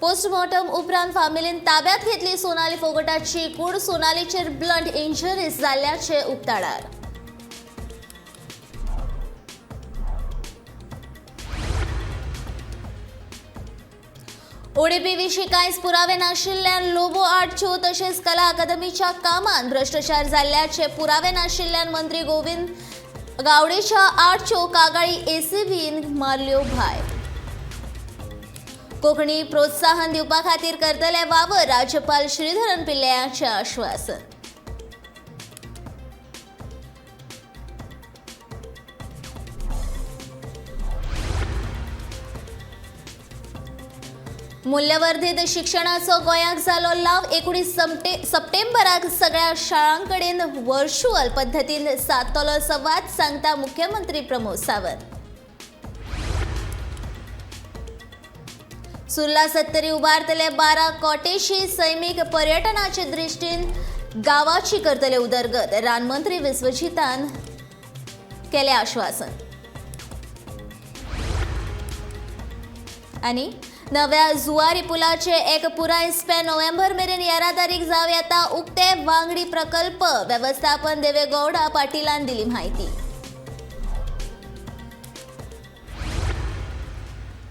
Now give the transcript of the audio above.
Postmortem उपरांत फामिलीन ताब्यात घेतली सोनाली फोगटाची कूड. सोनालीचेर ब्लंट इंजरीज जाल्ल्याचे उक्ताडार. ओडीपी विशीं कांयच पुरावे नाशिल्ल्यान लोबो आर्टच्यो तशेंच कला अकादमीच्या कामांत भ्रष्टाचार जाल्ल्याचे पुरावे नाशिल्ल्यान मंत्री गोविंद गावडेच्या आर्टच्यो कागाळी एसीबीन मारल्यो भायर. कोंकणी प्रोत्साहन दिवपा खातीर करतले वावर राज्यपाल श्रीधरन पिल्लयाचें आश्वासन. मूल्यवर्धित शिक्षणाचो गोंयाक जालो लाव. 19 सप्टेंबराक सगळ्या शाळांकडेन व्हर्च्युअल पद्दतीन सादतलो संवाद, सांगता मुख्यमंत्री प्रमोद सावंत. सुर्ला सत्तरी उबारतले 12 कॉटेजी. सैमीक पर्यटनाचे दृश्टीन गावाची करतले उदरगत. रानमंत्री विश्वजितान केले आश्वासन. आनी नव्या जुवारी पुलाचे एक पुराय स्पॅन नोव्हेंबर मेरेन येरादारीक जाव येता. उक्ते वांगडी प्रकल्प वेवस्थापन देवेगौडा पाटीलान दिली म्हायती.